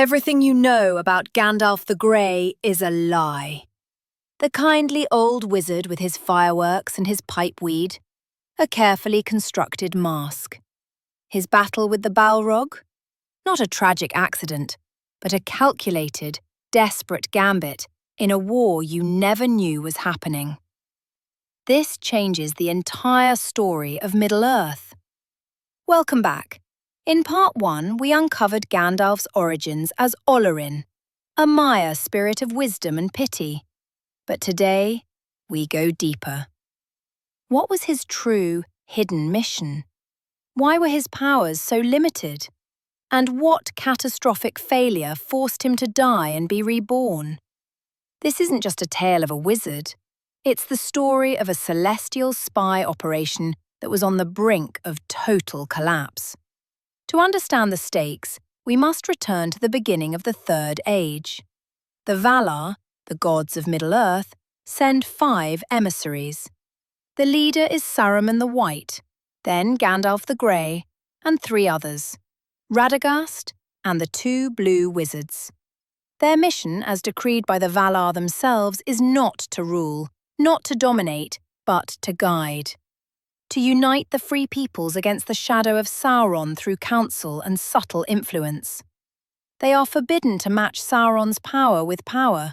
Everything you know about Gandalf the Grey is a lie. The kindly old wizard with his fireworks and his pipeweed, a carefully constructed mask. His battle with the Balrog? Not a tragic accident, but a calculated, desperate gambit in a war you never knew was happening. This changes the entire story of Middle-earth. Welcome back. In Part 1, we uncovered Gandalf's origins as Olorin, a Maya spirit of wisdom and pity. But today, we go deeper. What was his true, hidden mission? Why were his powers so limited? And what catastrophic failure forced him to die and be reborn? This isn't just a tale of a wizard. It's the story of a celestial spy operation that was on the brink of total collapse. To understand the stakes, we must return to the beginning of the Third Age. The Valar, the gods of Middle-earth, send 5 emissaries. The leader is Saruman the White, then Gandalf the Grey, and 3 others, Radagast and the 2 blue wizards. Their mission, as decreed by the Valar themselves, is not to rule, not to dominate, but to guide. To unite the free peoples against the shadow of Sauron through counsel and subtle influence. They are forbidden to match Sauron's power with power.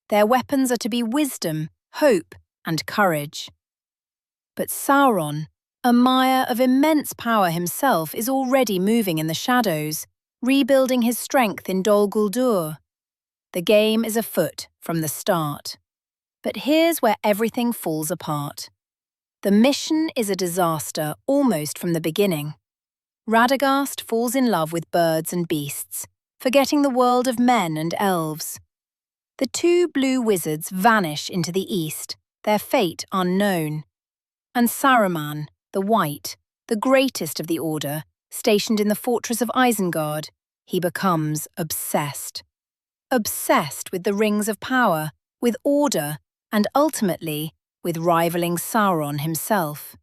Their weapons are to be wisdom, hope, and courage. But Sauron, a Maya of immense power himself, is already moving in the shadows, rebuilding his strength in Dol Guldur. The game is afoot from the start. But here's where everything falls apart. The mission is a disaster almost from the beginning. Radagast falls in love with birds and beasts, forgetting the world of men and elves. The 2 blue wizards vanish into the east, their fate unknown. And Saruman, the White, the greatest of the Order, stationed in the fortress of Isengard, he becomes obsessed. Obsessed with the rings of power, with order, and ultimately, with rivaling Sauron himself.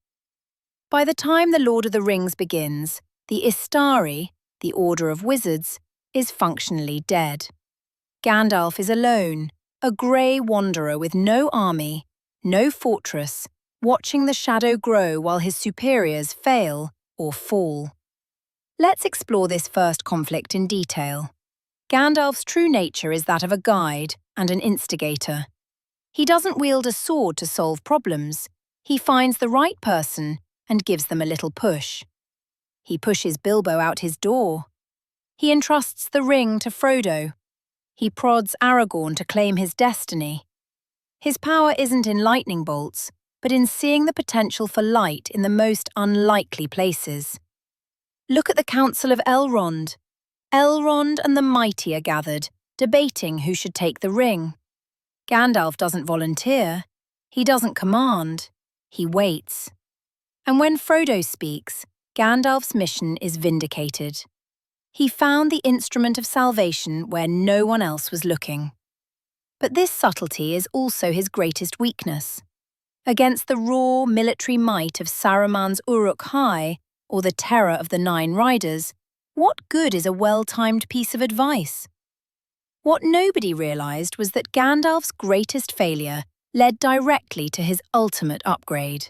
By the time The Lord of the Rings begins, the Istari, the Order of Wizards, is functionally dead. Gandalf is alone, a grey wanderer with no army, no fortress, watching the shadow grow while his superiors fail or fall. Let's explore this first conflict in detail. Gandalf's true nature is that of a guide and an instigator. He doesn't wield a sword to solve problems. He finds the right person and gives them a little push. He pushes Bilbo out his door. He entrusts the ring to Frodo. He prods Aragorn to claim his destiny. His power isn't in lightning bolts, but in seeing the potential for light in the most unlikely places. Look at the Council of Elrond. Elrond and the mighty are gathered, debating who should take the ring. Gandalf doesn't volunteer, he doesn't command, he waits. And when Frodo speaks, Gandalf's mission is vindicated. He found the instrument of salvation where no one else was looking. But this subtlety is also his greatest weakness. Against the raw military might of Saruman's Uruk-hai, or the terror of the 9 Riders, what good is a well-timed piece of advice? What nobody realised was that Gandalf's greatest failure led directly to his ultimate upgrade.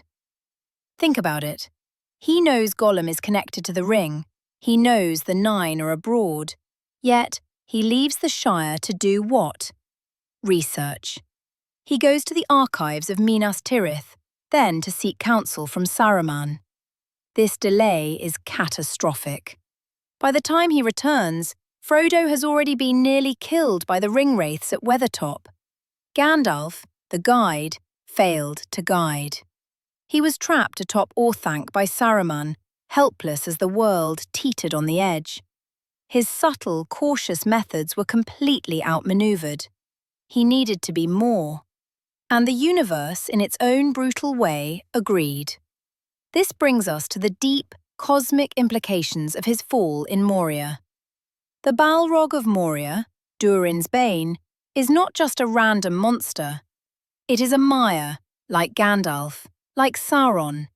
Think about it. He knows Gollum is connected to the ring. He knows the 9 are abroad. Yet, he leaves the Shire to do what? Research. He goes to the archives of Minas Tirith, then to seek counsel from Saruman. This delay is catastrophic. By the time he returns, Frodo has already been nearly killed by the ringwraiths at Weathertop. Gandalf, the guide, failed to guide. He was trapped atop Orthanc by Saruman, helpless as the world teetered on the edge. His subtle, cautious methods were completely outmaneuvered. He needed to be more. And the universe, in its own brutal way, agreed. This brings us to the deep, cosmic implications of his fall in Moria. The Balrog of Moria, Durin's Bane, is not just a random monster. It is a Maya, like Gandalf, like Sauron,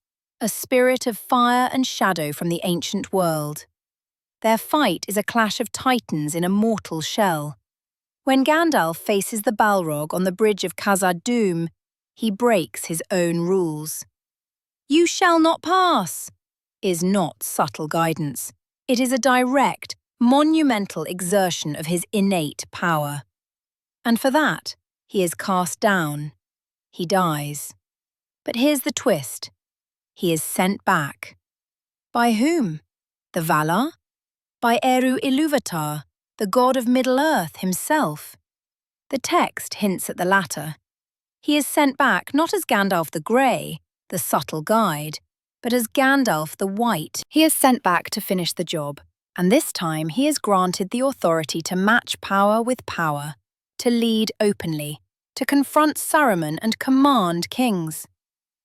a spirit of fire and shadow from the ancient world. Their fight is a clash of titans in a mortal shell. When Gandalf faces the Balrog on the bridge of Khazad-dûm, he breaks his own rules. "You shall not pass," is not subtle guidance. It is a direct, monumental exertion of his innate power. And for that, he is cast down. He dies. But here's the twist. He is sent back. By whom? The Valar? By Eru Ilúvatar, the god of Middle-earth himself? The text hints at the latter. He is sent back not as Gandalf the Grey, the subtle guide, but as Gandalf the White. He is sent back to finish the job, and this time he is granted the authority to match power with power, to lead openly, to confront Saruman and command kings.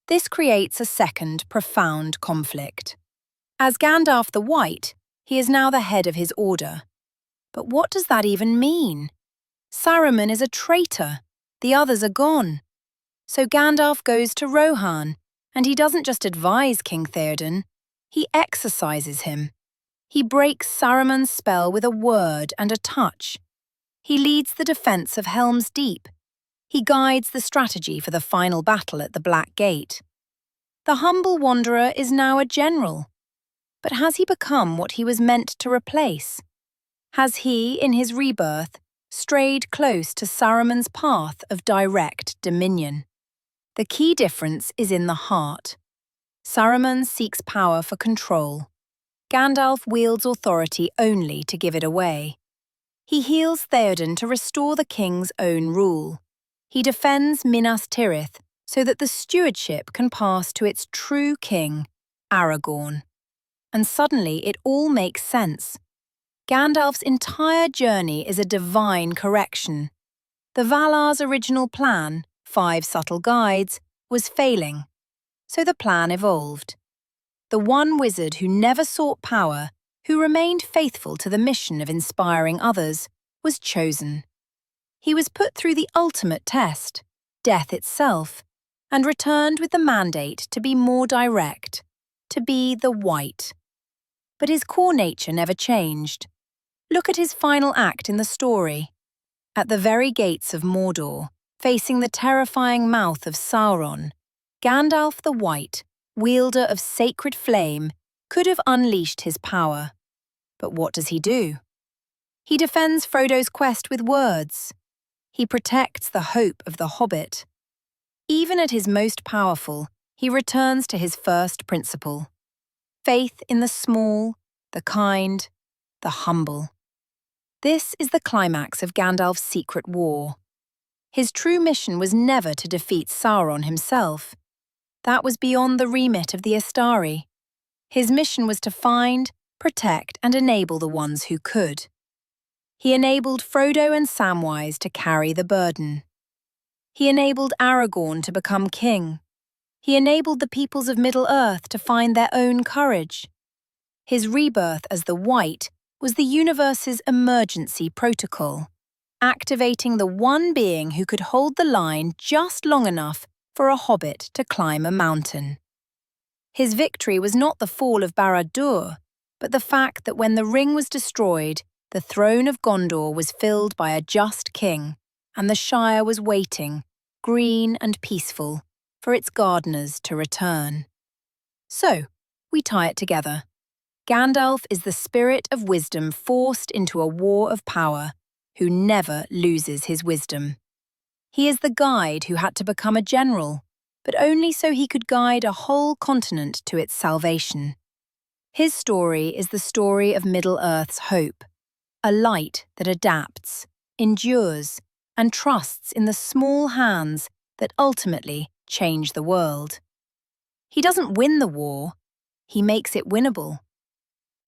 This creates a second, profound conflict. As Gandalf the White, he is now the head of his order. But what does that even mean? Saruman is a traitor. The others are gone. So Gandalf goes to Rohan, and he doesn't just advise King Theoden, he exercises him. He breaks Saruman's spell with a word and a touch. He leads the defense of Helm's Deep. He guides the strategy for the final battle at the Black Gate. The humble wanderer is now a general. But has he become what he was meant to replace? Has he, in his rebirth, strayed close to Saruman's path of direct dominion? The key difference is in the heart. Saruman seeks power for control. Gandalf wields authority only to give it away. He heals Theoden to restore the king's own rule. He defends Minas Tirith so that the stewardship can pass to its true king, Aragorn. And suddenly it all makes sense. Gandalf's entire journey is a divine correction. The Valar's original plan, 5 subtle guides, was failing. So the plan evolved. The one wizard who never sought power, who remained faithful to the mission of inspiring others, was chosen. He was put through the ultimate test, death itself, and returned with the mandate to be more direct, to be the White. But his core nature never changed. Look at his final act in the story. At the very gates of Mordor, facing the terrifying mouth of Sauron, Gandalf the White, wielder of sacred flame, could have unleashed his power. But what does he do? He defends Frodo's quest with words. He protects the hope of the Hobbit. Even at his most powerful, he returns to his first principle. Faith in the small, the kind, the humble. This is the climax of Gandalf's secret war. His true mission was never to defeat Sauron himself. That was beyond the remit of the Istari. His mission was to find, protect, and enable the ones who could. He enabled Frodo and Samwise to carry the burden. He enabled Aragorn to become king. He enabled the peoples of Middle-earth to find their own courage. His rebirth as the White was the universe's emergency protocol, activating the one being who could hold the line just long enough for a hobbit to climb a mountain. His victory was not the fall of Barad-dûr, but the fact that when the ring was destroyed, the throne of Gondor was filled by a just king, and the Shire was waiting, green and peaceful, for its gardeners to return. So, we tie it together. Gandalf is the spirit of wisdom forced into a war of power, who never loses his wisdom. He is the guide who had to become a general, but only so he could guide a whole continent to its salvation. His story is the story of Middle-earth's hope, a light that adapts, endures, and trusts in the small hands that ultimately change the world. He doesn't win the war, he makes it winnable.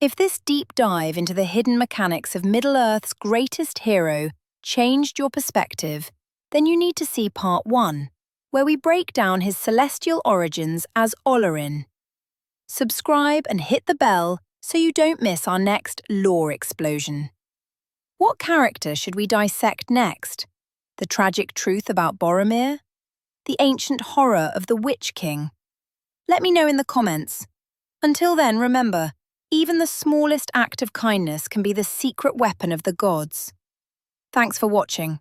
If this deep dive into the hidden mechanics of Middle-earth's greatest hero changed your perspective, then you need to see Part 1, where we break down his celestial origins as Olorin. Subscribe and hit the bell so you don't miss our next lore explosion. What character should we dissect next? The tragic truth about Boromir? The ancient horror of the Witch King? Let me know in the comments. Until then, remember, Even the smallest act of kindness can be the secret weapon of the gods. Thanks for watching.